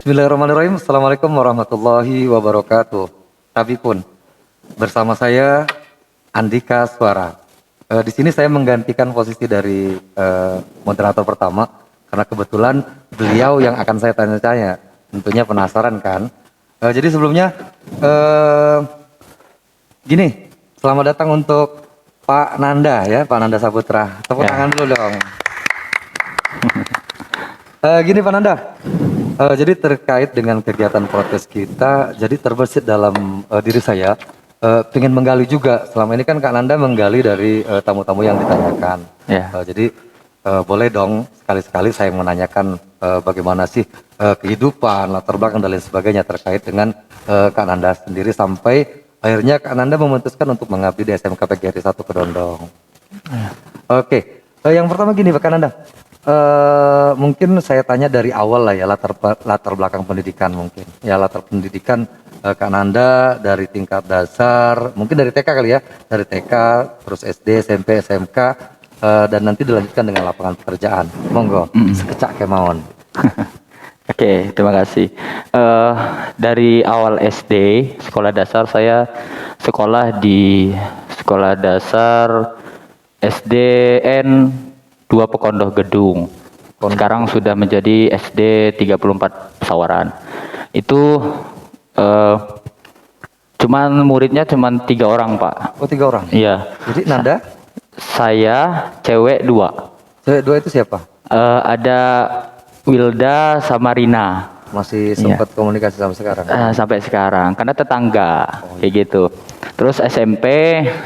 Bismillahirrahmanirrahim. Assalamualaikum warahmatullahi wabarakatuh. Tapi pun bersama saya Andika Suara. Di sini saya menggantikan posisi dari moderator pertama karena kebetulan beliau yang akan saya tanya-tanya. Tentunya penasaran kan? Jadi sebelumnya gini, selamat datang untuk Pak Nanda ya, Pak Nanda Saputra. Tepuk tangan dulu dong. Gini Pak Nanda. Jadi terkait dengan kegiatan protes kita, jadi terbersit dalam diri saya, pengen menggali juga. Selama ini kan Kak Nanda menggali dari tamu-tamu yang ditanyakan. Jadi boleh dong sekali-sekali saya menanyakan bagaimana sih kehidupan, latar belakang dan lain sebagainya terkait dengan Kak Nanda sendiri sampai akhirnya Kak Nanda memutuskan untuk mengabdi di SMK PGRI 1 Kedondong. Oke, yang pertama gini Pak Kak Nanda. Mungkin saya tanya dari awal lah ya latar belakang pendidikan mungkin ya latar pendidikan Kak Nanda dari tingkat dasar mungkin dari TK kali ya dari TK terus SD SMP SMK dan nanti dilanjutkan dengan lapangan pekerjaan monggo sekecak kemauan. Oke, terima kasih. Dari awal SD sekolah dasar saya sekolah di sekolah dasar SDN 2 Pekondoh Gedung. Sekarang sudah menjadi SD 34 Pesawaran. Itu cuman muridnya cuman 3 orang, Pak. Oh 3 orang? Iya. Jadi Nanda? Saya cewek 2. Cewek 2 itu siapa? Ada Wilda sama Rina. Masih sempat komunikasi sampai sekarang? Sampai sekarang, karena tetangga, kayak gitu. Terus SMP,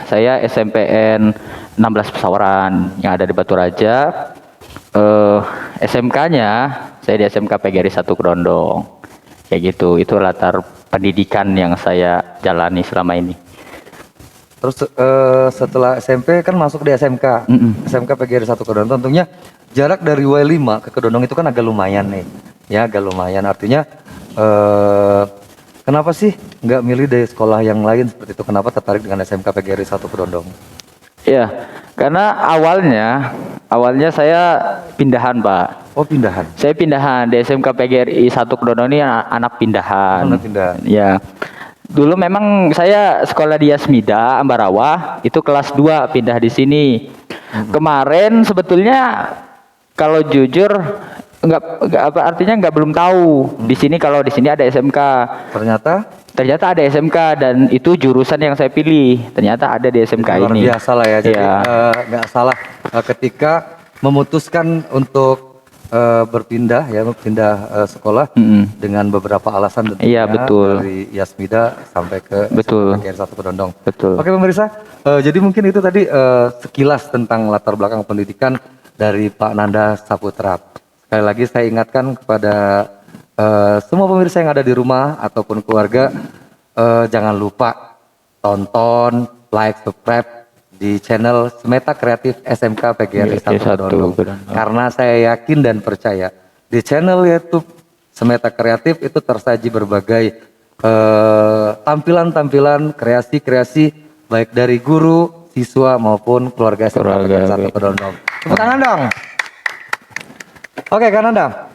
saya SMPN 16 Pesawaran yang ada di Batu Raja. SMK-nya, saya di SMK PGRI 1 Kedondong. Kayak gitu, itu latar pendidikan yang saya jalani selama ini. Terus setelah SMP kan masuk di SMK, SMK PGRI 1 Kedondong. Tentunya jarak dari W5 ke Kedondong itu kan agak lumayan nih. Ya agak lumayan, artinya kenapa sih nggak milih dari sekolah yang lain seperti itu? Kenapa tertarik dengan SMK PGRI 1 Kedondong? Iya, karena awalnya saya pindahan, Pak. Oh pindahan? Saya pindahan di SMK PGRI 1 Kedondong ini anak pindahan. Anak pindahan? Ya. Dulu memang saya sekolah di Yasmida, Ambarawa, itu kelas 2 pindah di sini. Kemarin sebetulnya kalau jujur artinya belum tahu di sini kalau di sini ada SMK. Ternyata ada SMK dan itu jurusan yang saya pilih. Ternyata ada di SMK luar ini. Luar biasa lah ya. Jadi nggak salah ketika memutuskan untuk berpindah sekolah dengan beberapa alasan tentunya. Iya betul. Dari Yasmida sampai ke PGRI 1 Kedondong. Betul. Oke pemirsa, jadi mungkin itu tadi sekilas tentang latar belakang pendidikan dari Pak Nanda Saputra. Sekali lagi saya ingatkan kepada semua pemirsa yang ada di rumah ataupun keluarga, jangan lupa tonton, like, subscribe di channel Semeta Kreatif SMK PGRI 1 Kedondong. Karena saya yakin dan percaya di channel YouTube Semeta Kreatif itu tersaji berbagai tampilan-tampilan, kreasi-kreasi baik dari guru, siswa maupun keluarga SMK PGRI 1 Kedondong. Tepuk tangan dong. Oke Kak Nanda,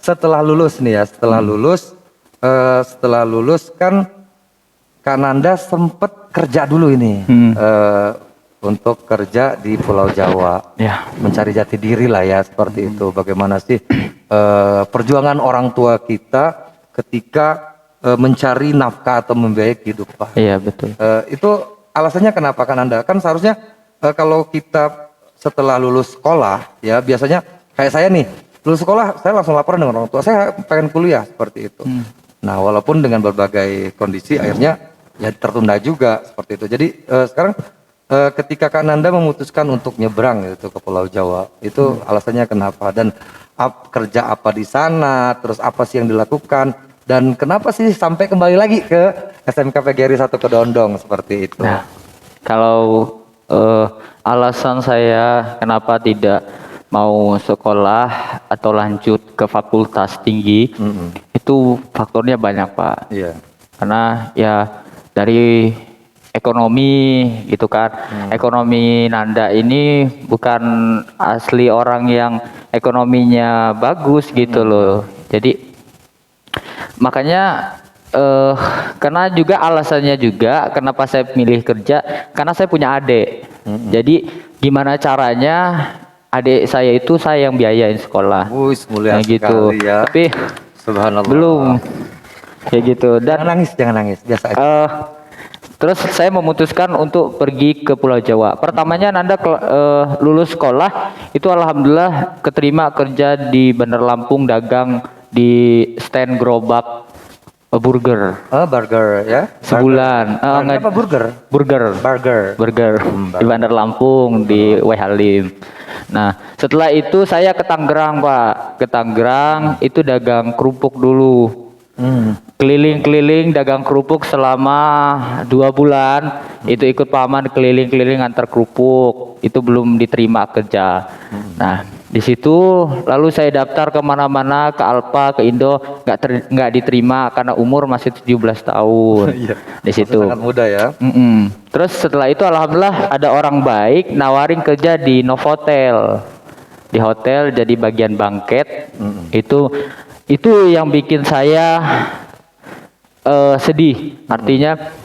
setelah lulus nih ya, setelah lulus kan Kak Nanda sempet kerja dulu ini untuk kerja di Pulau Jawa, mencari jati diri lah ya seperti itu. Bagaimana sih perjuangan orang tua kita ketika mencari nafkah atau membiayai kehidupan? Iya betul. Itu alasannya kenapa Kak Nanda? Kan seharusnya kalau kita setelah lulus sekolah ya biasanya kayak saya nih, lulus sekolah saya langsung laporan dengan orang tua, saya pengen kuliah seperti itu. Nah walaupun dengan berbagai kondisi akhirnya ya tertunda juga seperti itu. Jadi sekarang ketika Kak Nanda memutuskan untuk nyebrang gitu ke Pulau Jawa, itu alasannya kenapa? Dan kerja apa di sana, terus apa sih yang dilakukan? Dan kenapa sih sampai kembali lagi ke SMK PGRI 1 Kedondong seperti itu? Nah, kalau alasan saya kenapa tidak mau sekolah atau lanjut ke fakultas tinggi, itu faktornya banyak Pak. Karena ya dari ekonomi gitu kan. Ekonomi Nanda ini bukan asli orang yang ekonominya bagus gitu loh. Jadi makanya karena juga alasannya juga kenapa saya milih kerja karena saya punya adik. Jadi gimana caranya adik saya itu saya yang biayain sekolah. Wih, mulia Nah gitu. sekali ya. Tapi Subhanallah. belum kayak gitu. Dan Jangan nangis, biasa aja. terus saya memutuskan untuk pergi ke Pulau Jawa. Pertamanya Nanda lulus sekolah itu alhamdulillah keterima kerja di Bandar Lampung dagang di stand gerobak burger Burger ya. sebulan. Burger apa burger? Burger. Burger. Di Bandar Lampung di W Halim. Nah setelah itu saya ke Tangerang Pak. Ke Tangerang itu dagang kerupuk dulu. Keliling-keliling dagang kerupuk selama 2 bulan. Itu ikut paman keliling-keliling antar kerupuk. Itu belum diterima kerja. Nah di situ lalu saya daftar kemana-mana, ke Alfa, ke Indo, nggak diterima karena umur masih 17 tahun. Iya. Di situ. Sangat muda ya. Terus setelah itu alhamdulillah ada orang baik nawarin kerja di Novotel. Di hotel jadi bagian bangket. Itu yang bikin saya sedih. Artinya,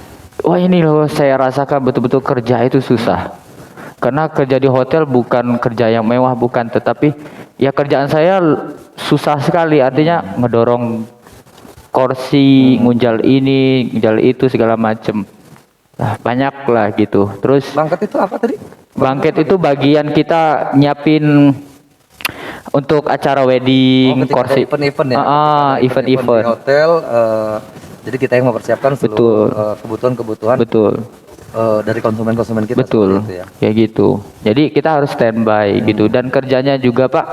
wah ini loh saya rasakan betul-betul kerja itu susah. Karena kerja di hotel bukan kerja yang mewah, bukan. Tetapi ya kerjaan saya susah sekali. Artinya ngedorong kursi, ngunjal ini, ngunjal itu segala macem. Banyak lah gitu. Terus Bangket itu apa tadi? bangket itu bagian kita nyiapin untuk acara wedding, Ketika kursi, ada event-event ya. Di event-event. hotel. Jadi kita yang mempersiapkan seluruh kebutuhan-kebutuhan Betul, dari konsumen-konsumen kita. betul, seperti itu ya. kayak gitu. Jadi kita harus standby gitu. Dan kerjanya juga Pak,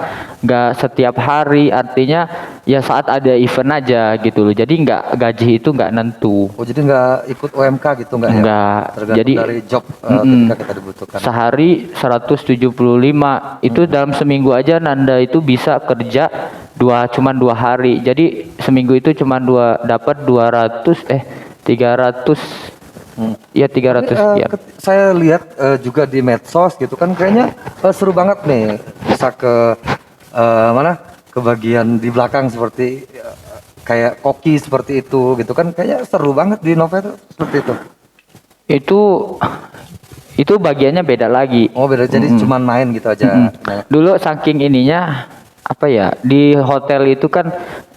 nggak setiap hari. Artinya ya saat ada event aja gitu loh. Jadi nggak gaji itu nggak nentu. Oh jadi nggak ikut UMK gitu nggak ya? Nggak. Tergantung Jadi dari job ketika kita dibutuhkan. sehari 175 itu dalam seminggu aja Nanda itu bisa kerja cuman 2 hari. Jadi seminggu itu cuman dapat 300 ya 300 sekian. Saya lihat juga di medsos gitu kan kayaknya seru banget nih bisa ke mana ke bagian di belakang seperti kayak koki seperti itu gitu kan kayaknya seru banget di novel seperti itu. Itu bagiannya beda lagi. Oh beda jadi cuman main gitu aja. Nah, Dulu saking ininya apa ya di hotel itu kan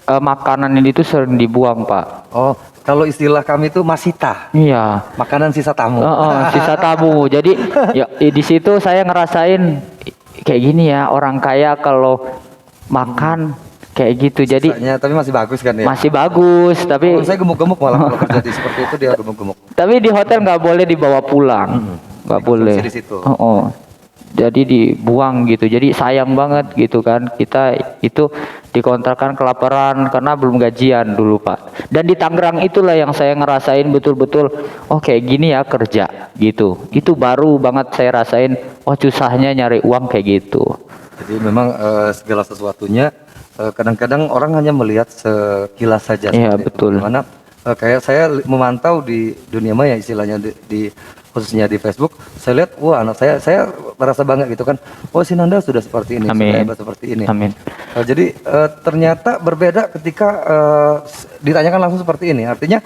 makanan ini tuh sering dibuang Pak. oh kalau istilah kami itu masita, Iya. makanan sisa tamu. Sisa tamu. Jadi ya di situ saya ngerasain kayak gini ya orang kaya kalau makan kayak gitu. Jadi Sisanya, tapi masih bagus kan ya? masih bagus tapi Saya gemuk-gemuk malah kalau kerja di seperti itu dia gemuk-gemuk. tapi di hotel nggak boleh dibawa pulang. Nggak boleh. Di situ. Jadi dibuang gitu. Jadi sayang banget gitu kan. Kita itu dikontrakan kelaparan karena belum gajian dulu Pak. Dan di Tangerang itulah yang saya ngerasain betul-betul oh kayak gini ya kerja gitu. Itu baru banget saya rasain oh susahnya nyari uang kayak gitu. Jadi memang segala sesuatunya kadang-kadang orang hanya melihat sekilas saja. Iya, seperti itu. betul. Dimana kayak saya memantau di dunia maya istilahnya khususnya di Facebook, saya lihat wah anak saya merasa bangga gitu kan. Oh si Nanda sudah seperti ini, Amin. sudah hebat seperti ini. Amin. Jadi ternyata berbeda ketika ditanyakan langsung seperti ini. Artinya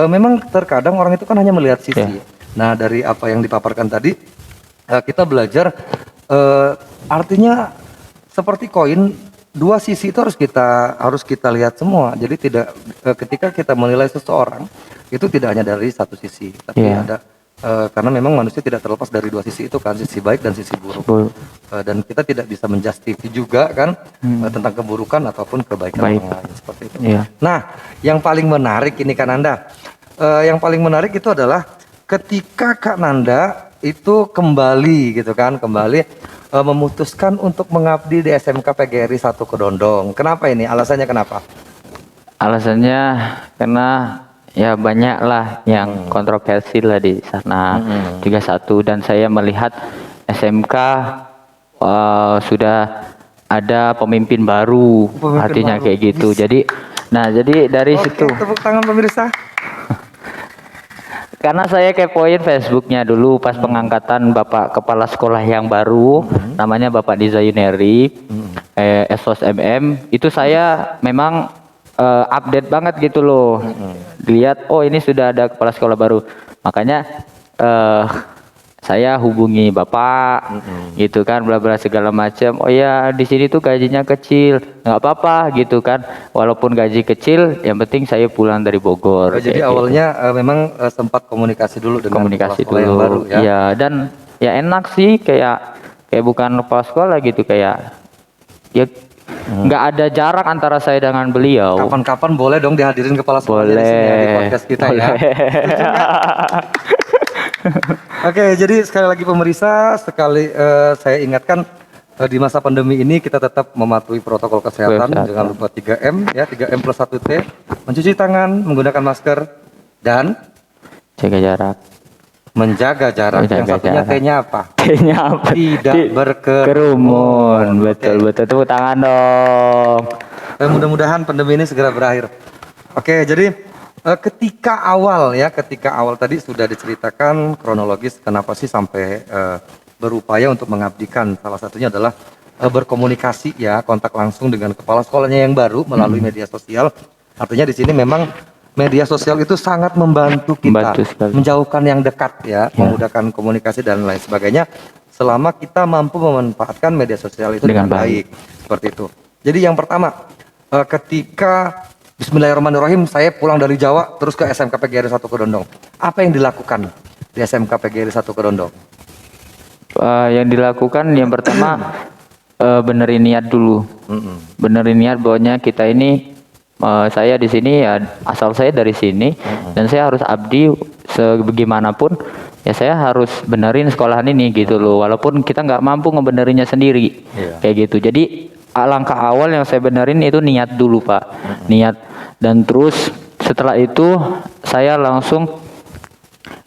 memang terkadang orang itu kan hanya melihat sisi. Yeah. Nah dari apa yang dipaparkan tadi kita belajar artinya seperti koin dua sisi itu harus kita lihat semua. Jadi tidak ketika kita menilai seseorang itu tidak hanya dari satu sisi, tapi Yeah. ada karena memang manusia tidak terlepas dari dua sisi itu kan, sisi baik dan sisi buruk. Dan kita tidak bisa menjustify juga kan tentang keburukan ataupun kebaikan orang lain seperti itu. Iya. Nah, yang paling menarik ini Kak Nanda, yang paling menarik itu adalah ketika Kak Nanda itu kembali gitu kan, memutuskan untuk mengabdi di SMK PGRI 1 Kedondong. Kenapa ini? Alasannya kenapa? Alasannya karena ya banyak lah yang kontroversi lah di sana juga satu dan saya melihat SMK sudah ada pemimpin baru artinya kayak gitu. Jadi dari situ Tepuk tangan pemirsa. karena saya kepoin Facebooknya dulu pas pengangkatan Bapak Kepala Sekolah yang baru namanya Bapak Diza Yuneri, Esos MM itu saya memang update banget gitu loh. Dilihat, oh ini sudah ada kepala sekolah baru. Makanya saya hubungi bapak, gitu kan, bla bla segala macam. Oh ya di sini tuh gajinya kecil, nggak apa-apa gitu kan. Walaupun gaji kecil, yang penting saya pulang dari Bogor. Jadi kayak awalnya memang sempat komunikasi dulu gitu. dengan Komunikasi kepala sekolah yang dulu. baru ya. Iya, dan ya enak sih kayak bukan kepala sekolah gitu, kayak ya nggak ada jarak antara saya dengan beliau. Kapan-kapan boleh dong dihadirin kepala sekolahnya di sini ya, di podcast kita ya. Setuju nggak? Oke, jadi sekali lagi pemirsa, saya ingatkan di masa pandemi ini kita tetap mematuhi protokol kesehatan dengan lupa 3M ya, 3M plus 1T, mencuci tangan, menggunakan masker, dan Jaga jarak. menjaga jarak. Yang satunya T-nya apa? T-nya apa? Tidak berkerumun. Betul, betul. Tepuk tangan dong. Mudah-mudahan pandemi ini segera berakhir. Oke, jadi ketika awal tadi sudah diceritakan kronologis kenapa sih sampai berupaya untuk mengabdikan. Salah satunya adalah berkomunikasi ya, kontak langsung dengan kepala sekolahnya yang baru melalui media sosial. Artinya di sini memang media sosial itu sangat membantu kita menjauhkan yang dekat ya, memudahkan komunikasi dan lain sebagainya. Selama kita mampu memanfaatkan media sosial itu dengan baik. Seperti itu. Jadi yang pertama, ketika Bismillahirrahmanirrahim, saya pulang dari Jawa terus ke SMK PGRI 1 Kedondong. Apa yang dilakukan di SMK PGRI 1 Kedondong? Yang dilakukan yang pertama benerin niat dulu. Benerin niat bahwanya kita ini saya di sini ya, asal saya dari sini dan saya harus abdi sebagaimanapun ya, saya harus benerin sekolahan ini gitu loh, walaupun kita nggak mampu ngebenerinnya sendiri. Kayak gitu. Jadi langkah awal yang saya benerin itu niat dulu Pak, niat, dan terus setelah itu saya langsung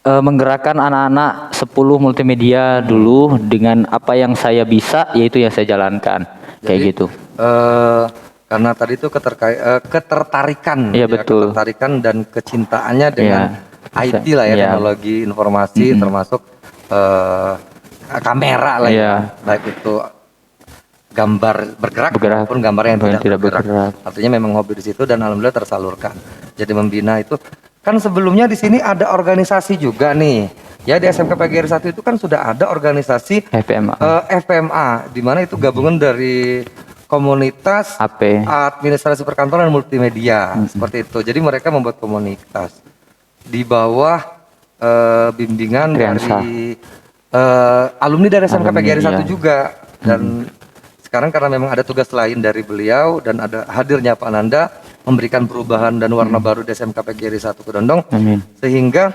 menggerakkan anak-anak 10 multimedia dulu dengan apa yang saya bisa, yaitu yang saya jalankan. Kayak gitu. Karena tadi itu ketertarikan, ya, betul. Ketertarikan dan kecintaannya dengan IT lah ya, teknologi informasi, termasuk kamera lah ya, baik itu gambar bergerak maupun gambar yang tidak bergerak. Artinya memang hobi di situ dan alhamdulillah tersalurkan. Jadi membina itu kan sebelumnya di sini ada organisasi juga nih. Ya di SMK PGRI 1 itu kan sudah ada organisasi FPMA, di mana itu gabungan dari komunitas administrasi perkantoran dan multimedia seperti itu. Jadi mereka membuat komunitas di bawah bimbingan dari alumni dari SMK PGRI 1 juga. Dan sekarang karena memang ada tugas lain dari beliau dan ada hadirnya Pak Nanda memberikan perubahan dan warna baru di SMK PGRI 1 Kedondong, sehingga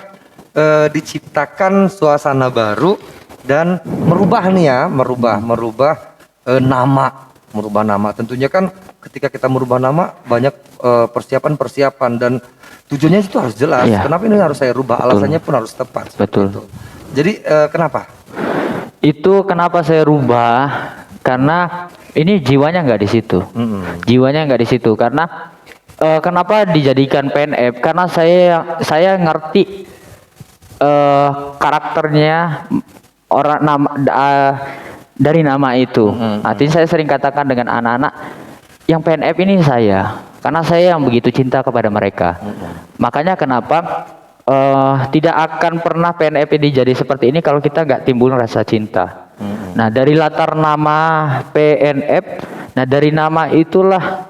diciptakan suasana baru dan merubah nama. Tentunya kan ketika kita merubah nama banyak persiapan dan tujuannya itu harus jelas. Kenapa ini harus saya rubah? Alasannya pun harus tepat. Betul. Jadi kenapa? Itu kenapa saya rubah? Karena ini jiwanya nggak di situ. Jiwanya nggak di situ. Karena kenapa dijadikan PNF? Karena saya ngerti karakternya orang dari nama itu. Artinya saya sering katakan dengan anak-anak, yang PNF ini saya, karena saya yang begitu cinta kepada mereka. Makanya kenapa tidak akan pernah PNF ini jadi seperti ini kalau kita nggak timbul rasa cinta. Nah dari latar nama PNF, nah dari nama itulah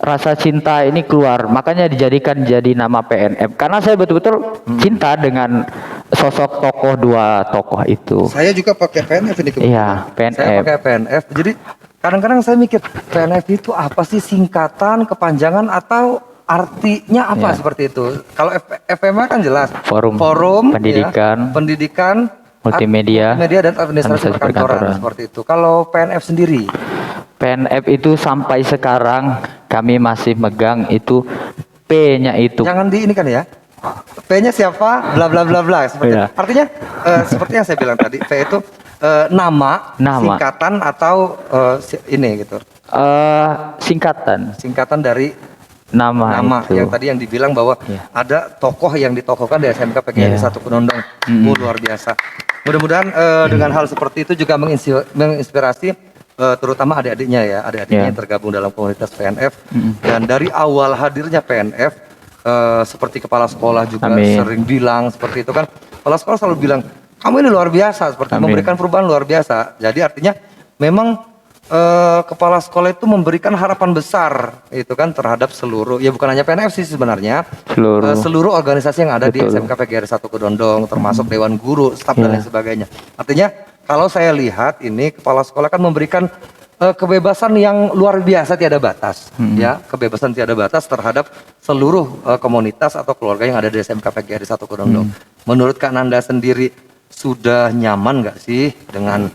rasa cinta ini keluar, makanya dijadikan jadi nama PNF. Karena saya betul-betul cinta dengan sosok dua tokoh itu. Saya juga pakai PNF ini kebetulan. Iya, PNF. Saya pakai PNF. Jadi kadang-kadang saya mikir PNF itu apa sih, singkatan, kepanjangan, atau artinya apa seperti itu? Kalau FMA kan jelas. Forum pendidikan, multimedia dan administrasi perkantoran seperti itu. Kalau PNF sendiri? PNF itu sampai sekarang kami masih megang itu P-nya itu. Jangan di ini kan ya. P-nya siapa? Bla bla bla bla. Artinya seperti yang saya bilang tadi, P itu nama, singkatan atau ini gitu. Singkatan dari nama itu. Yang tadi yang dibilang bahwa ada tokoh yang ditokohkan di SMK PGRI 1 Kedondong. Luar biasa. Mudah-mudahan dengan hal seperti itu juga menginspirasi terutama adik-adiknya ya, adik-adiknya Ya. yang tergabung dalam komunitas PNF. Dan dari awal hadirnya PNF, seperti kepala sekolah juga Amin. sering bilang seperti itu kan. Kepala sekolah selalu bilang, kamu ini luar biasa, seperti Amin. memberikan perubahan luar biasa. Jadi artinya memang kepala sekolah itu memberikan harapan besar itu kan terhadap seluruh, ya bukan hanya PNF sih sebenarnya, seluruh organisasi yang ada di Betul. SMK PGRI 1 Kedondong, termasuk Dewan Guru, staf dan lain sebagainya. Artinya kalau saya lihat ini kepala sekolah kan memberikan kebebasan yang luar biasa tiada batas, ya kebebasan tiada batas terhadap seluruh komunitas atau keluarga yang ada di SMK PGRI 1 Kedondong. Menurut Kak Nanda sendiri sudah nyaman nggak sih dengan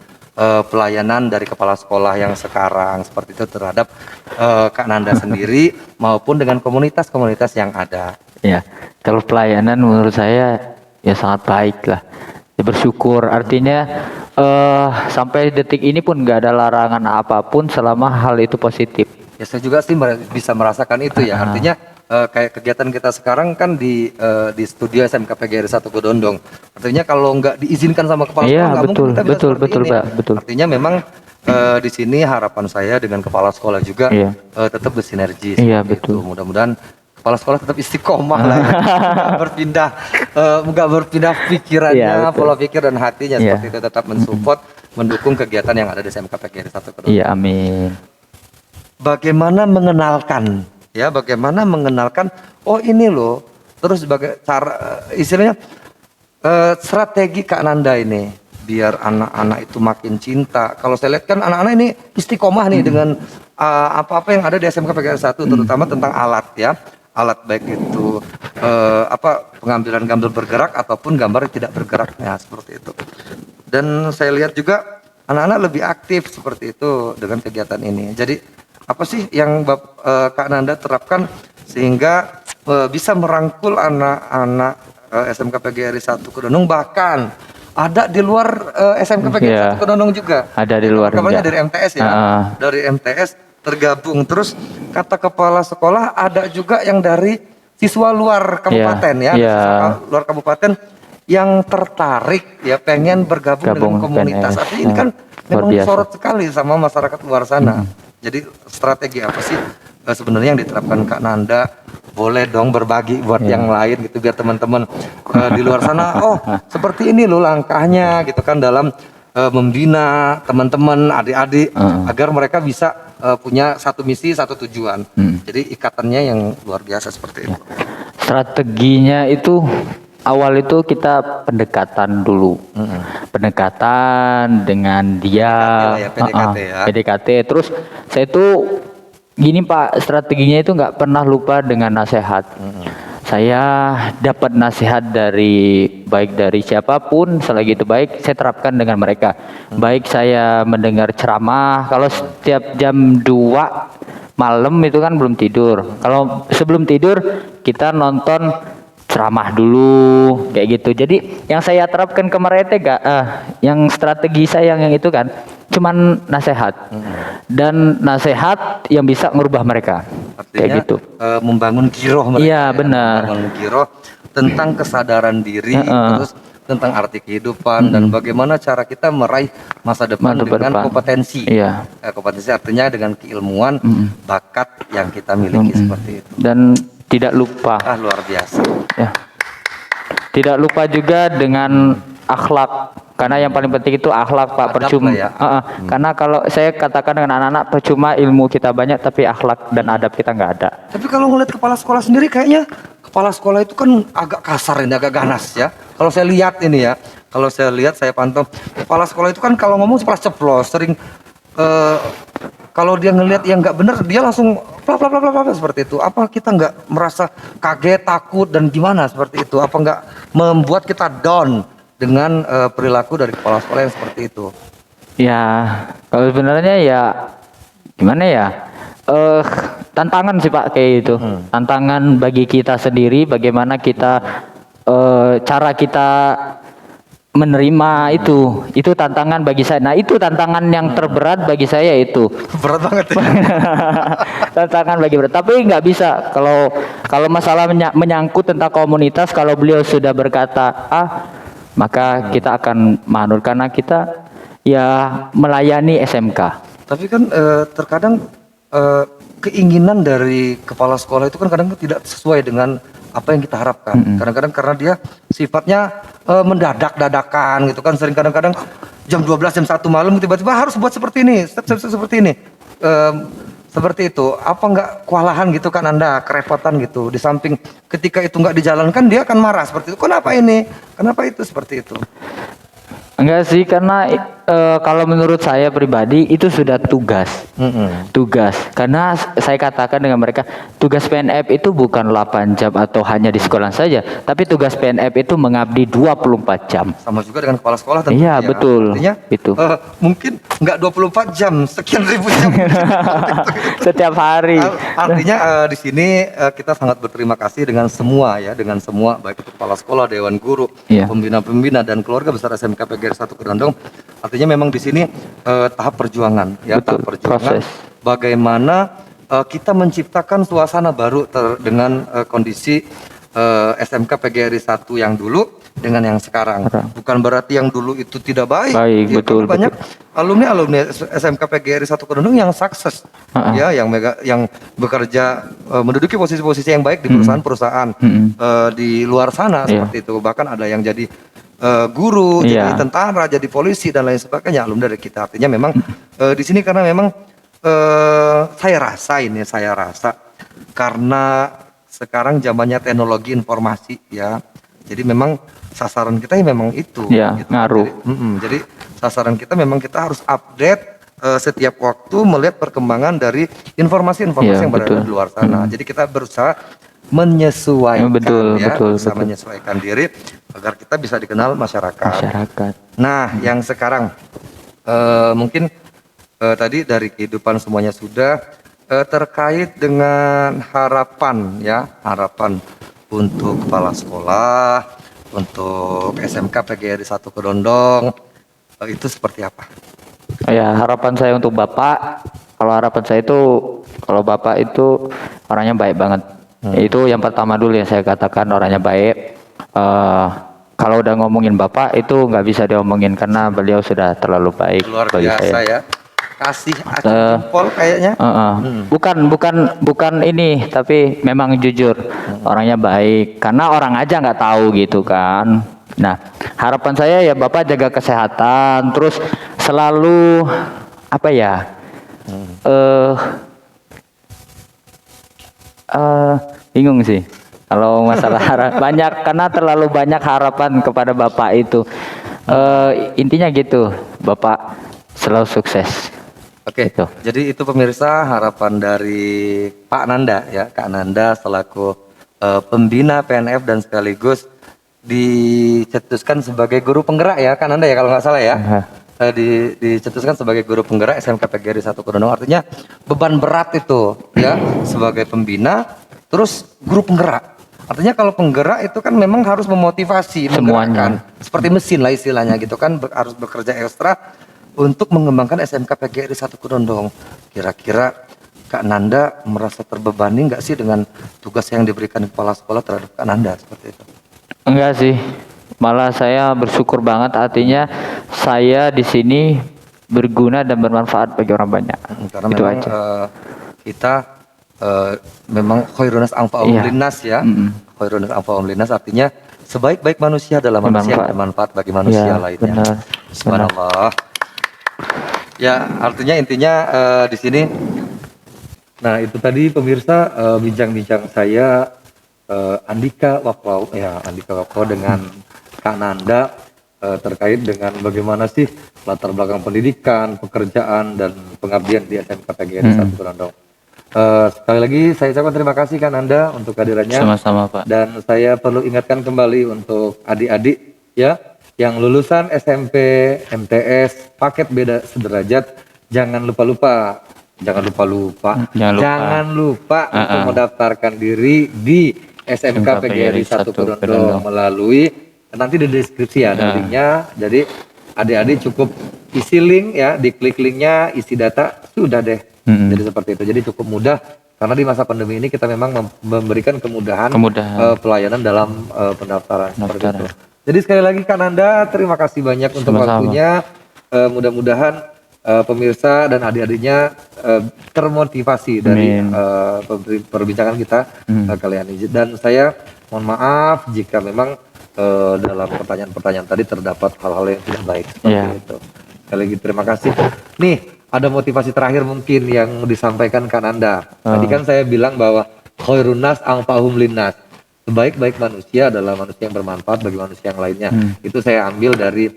pelayanan dari kepala sekolah yang sekarang seperti itu terhadap Kak Nanda sendiri maupun dengan komunitas-komunitas yang ada? Ya, kalau pelayanan menurut saya ya sangat baik lah. Ya, bersyukur, artinya sampai detik ini pun nggak ada larangan apapun selama hal itu positif. Ya saya juga sih bisa merasakan itu ya. Artinya kayak kegiatan kita sekarang kan di studio SMK PGRI 1 Kedondong. Artinya kalau nggak diizinkan sama kepala Iya, sekolah nggak betul, mungkin kita bisa betul, seperti betul, ini. Pak, betul. Artinya memang di sini harapan saya dengan kepala sekolah juga Iya. tetap bersinergi. Iya, seperti betul. itu. Mudah-mudahan kepala sekolah tetap istiqomah lah, ya. Nggak berpindah pikirannya, Iya, betul. pola pikir dan hatinya Iya. seperti itu, tetap mensupport, mendukung kegiatan yang ada di SMK PGRI 1 Kedondong. Iya, amin. Bagaimana mengenalkan, ya bagaimana mengenalkan, oh ini loh, terus cara istilahnya strategi Kak Nanda ini biar anak-anak itu makin cinta. Kalau saya lihat kan anak-anak ini istiqomah nih dengan apa-apa yang ada di SMK PGRI 1, terutama tentang alat ya, alat baik itu pengambilan gambar bergerak ataupun gambar yang tidak bergerak, ya seperti itu. Dan saya lihat juga anak-anak lebih aktif seperti itu dengan kegiatan ini. Jadi apa sih yang Kak Nanda terapkan sehingga bisa merangkul anak-anak SMK PGRI 1 Kedondong, bahkan ada di luar SMK PGRI 1 Kedondong juga. Ada di luar Kabarnya juga. dari MTS ya. Dari MTS tergabung. Terus kata kepala sekolah ada juga yang dari siswa luar kabupaten ya. Siswa luar kabupaten yang tertarik ya pengen bergabung dengan komunitas. PNS. Artinya ini kan memang disorot sekali sama masyarakat luar sana. Jadi strategi apa sih sebenarnya yang diterapkan Kak Nanda? Boleh dong berbagi buat yang lain gitu biar teman-teman di luar sana, oh seperti ini loh langkahnya gitu kan dalam membina teman-teman adik-adik agar mereka bisa punya satu misi, satu tujuan. Jadi ikatannya yang luar biasa seperti itu. Strateginya itu awal itu kita pendekatan dulu, pendekatan dengan dia, PDKT ya. PDKT. Terus saya itu gini Pak, strateginya itu nggak pernah lupa dengan nasihat. Saya dapat nasihat baik dari siapapun, selagi itu baik saya terapkan dengan mereka. Baik saya mendengar ceramah, kalau setiap jam 2 malam itu kan belum tidur. Kalau sebelum tidur kita nonton ceramah dulu kayak gitu. Jadi yang saya terapkan ke mereka yang strategi saya yang itu kan cuman nasihat dan nasihat yang bisa merubah mereka. Artinya, kayak gitu. Membangun giroh mereka. Iya, benar. Membangun giroh tentang kesadaran diri, terus tentang arti kehidupan dan bagaimana cara kita meraih masa depan dengan kompetensi. Iya. Kompetensi artinya dengan keilmuan, bakat yang kita miliki seperti itu. Dan tidak lupa. Luar biasa. Ya. Tidak lupa juga dengan akhlak. Karena yang paling penting itu akhlak Pak, percuma. Ya. Karena kalau saya katakan dengan anak-anak, percuma ilmu kita banyak tapi akhlak dan adab kita nggak ada. Tapi kalau ngeliat kepala sekolah sendiri kayaknya kepala sekolah itu kan agak kasar ini, agak ganas ya. Kalau saya lihat ini ya, kalau saya lihat saya pantau kepala sekolah itu kan kalau ngomong ceplos sering kalau dia ngelihat yang nggak benar dia langsung bla bla bla bla bla seperti itu. Apa kita nggak merasa kaget, takut dan gimana seperti itu? Apa nggak membuat kita down dengan perilaku dari kepala sekolah yang seperti itu? Ya, kalau sebenarnya ya gimana ya? Tantangan sih Pak kayak itu. Tantangan bagi kita sendiri, bagaimana kita cara kita menerima itu tantangan bagi saya. Nah itu tantangan yang terberat bagi saya itu. Berat banget ya. Tantangan bagi berat. Tapi nggak bisa kalau masalah menyangkut tentang komunitas, kalau beliau sudah berkata maka kita akan manut karena kita ya melayani SMK. Tapi kan terkadang keinginan dari kepala sekolah itu kan kadang tidak sesuai dengan apa yang kita harapkan. Kadang-kadang karena dia sifatnya mendadak-dadakan gitu kan, sering kadang-kadang jam 12 jam 1 malam tiba-tiba harus buat seperti ini, seperti ini. Seperti itu. Apa nggak kewalahan gitu kan Anda, kerepotan gitu. Di samping ketika itu nggak dijalankan dia akan marah seperti itu. Kenapa ini? Kenapa itu seperti itu? Enggak sih, karena kalau menurut saya pribadi itu sudah tugas. Tugas. Karena saya katakan dengan mereka, tugas PNF itu bukan 8 jam atau hanya di sekolah saja, tapi tugas PNF itu mengabdi 24 jam. Sama juga dengan kepala sekolah tentunya. Iya, betul. Artinya Itu. mungkin nggak 24 jam, sekian ribu jam. Setiap hari. Artinya di sini kita sangat berterima kasih dengan semua ya, dengan semua baik itu kepala sekolah, dewan guru, Iya. pembina-pembina dan keluarga besar SMK PGRI 1 Kedondong. Artinya memang di sini tahap perjuangan ya, Betul, tahap perjuangan. proses. Bagaimana kita menciptakan suasana baru dengan kondisi SMK PGRI 1 yang dulu dengan yang sekarang. Bukan berarti yang dulu itu tidak baik. Baik, Ya, betul, banyak alumni SMK PGRI 1 Kedondong yang sukses, ya, yang bekerja menduduki posisi-posisi yang baik di perusahaan-perusahaan di luar sana seperti itu. Bahkan ada yang jadi guru, jadi tentara, jadi polisi dan lain sebagainya alumni dari kita. Artinya memang di sini karena memang saya rasa karena sekarang zamannya teknologi informasi ya. Jadi memang sasaran kita memang itu. Ya, gitu. ngaruh. Jadi sasaran kita memang kita harus update setiap waktu melihat perkembangan dari informasi-informasi yang berada di luar sana. Jadi kita berusaha menyesuaikan, berusaha menyesuaikan diri agar kita bisa dikenal masyarakat. Nah, yang sekarang mungkin tadi dari kehidupan semuanya sudah terkait dengan harapan untuk kepala sekolah, untuk SMK PGRI 1 Kedondong, itu seperti apa? Ya, harapan saya untuk Bapak, kalau harapan saya itu, kalau Bapak itu orangnya baik banget. Itu yang pertama dulu yang saya katakan, orangnya baik. Kalau udah ngomongin Bapak itu nggak bisa diomongin karena beliau sudah terlalu baik. Luar bagi biasa saya. Ya. Kasih jempol kayaknya. Bukan ini, tapi memang jujur orangnya baik. Karena orang aja nggak tahu gitu kan. Nah, harapan saya ya Bapak jaga kesehatan, terus selalu apa ya? Bingung sih kalau masalah banyak, karena terlalu banyak harapan kepada Bapak itu. Intinya gitu, Bapak selalu sukses. Oke, jadi itu pemirsa harapan dari Pak Nanda ya, Kak Nanda selaku pembina PNF dan sekaligus dicetuskan sebagai guru penggerak ya, Kak Nanda ya kalau nggak salah ya. Dicetuskan sebagai guru penggerak SMK PGRI 1 Kedondong. Artinya beban berat itu ya sebagai pembina, terus guru penggerak. Artinya kalau penggerak itu kan memang harus memotivasi, menggerakkan, seperti mesin lah istilahnya gitu kan, harus bekerja ekstra untuk mengembangkan SMK PGRI 1 Kedondong. Kira-kira Kak Nanda merasa terbebani nggak sih dengan tugas yang diberikan kepala sekolah terhadap Kak Nanda seperti itu? Enggak sih, malah saya bersyukur banget. Artinya saya di sini berguna dan bermanfaat bagi orang banyak. Karena itu memang kita memang khairunas anfa'uhum linnas ya. Khairunas anfa'uhum linnas artinya sebaik-baik manusia adalah manusia yang bermanfaat bagi manusia lainnya. Subhanallah. Ya, artinya intinya di sini. Nah, itu tadi pemirsa bincang-bincang saya Andika Wakwaw dengan Kak Nanda terkait dengan bagaimana sih latar belakang pendidikan, pekerjaan dan pengabdian di SMK PGRI 1 Kedondong. Sekali lagi saya ucapkan terima kasih Kak Nanda untuk kehadirannya. Sama-sama Pak. Dan saya perlu ingatkan kembali untuk adik-adik ya yang lulusan SMP, MTS, paket beda sederajat, jangan lupa untuk mendaftarkan diri di SMK PGRI 1 Kedondong melalui nanti di deskripsi ya linknya. Jadi adik-adik cukup isi link ya, diklik linknya, isi data, sudah deh. Jadi seperti itu. Jadi cukup mudah karena di masa pandemi ini kita memang memberikan kemudahan. Pelayanan dalam pendaftaran seperti itu. Jadi sekali lagi Kak Nanda, terima kasih banyak untuk waktunya. Mudah-mudahan pemirsa dan adik-adiknya termotivasi dari Amin. perbincangan kita kali ini. Dan saya mohon maaf jika memang dalam pertanyaan-pertanyaan tadi terdapat hal-hal yang tidak baik seperti Iya. itu. Sekali lagi terima kasih. Nih, ada motivasi terakhir mungkin yang disampaikan Kak Nanda. Tadi kan saya bilang bahwa khairun nas anfa'uhum linnas. Sebaik-baik manusia adalah manusia yang bermanfaat bagi manusia yang lainnya. Itu saya ambil dari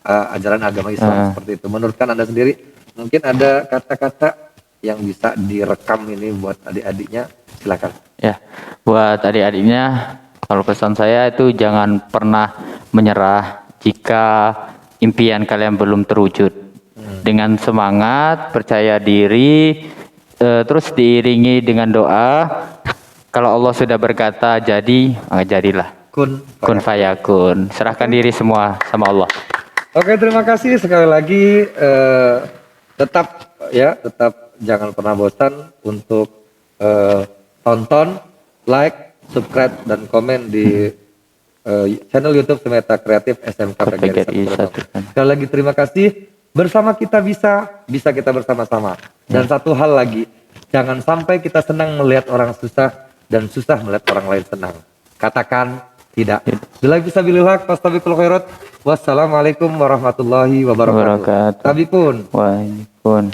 ajaran agama Islam seperti itu. Menurut Kak Nanda sendiri, mungkin ada kata-kata yang bisa direkam ini buat adik-adiknya, silakan. Ya, buat adik-adiknya, kalau pesan saya itu jangan pernah menyerah jika impian kalian belum terwujud. Dengan semangat, percaya diri, terus diiringi dengan doa. Kalau Allah sudah berkata jadi, maka jadilah. Kun fayakun. Serahkan diri semua sama Allah. Oke, terima kasih sekali lagi. Tetap jangan pernah bosan untuk tonton, like, subscribe dan komen di channel YouTube Semeta Kreatif SMK PGRI 1. Sekali lagi terima kasih. Bersama kita bisa kita bersama-sama. Dan satu hal lagi, jangan sampai kita senang melihat orang susah dan susah melihat orang lain senang. Katakan tidak. Bila bisa bilhaq, fastabiqul khairat. Wassalamualaikum warahmatullahi wabarakatuh. Tabikun. Waalaikumsalam.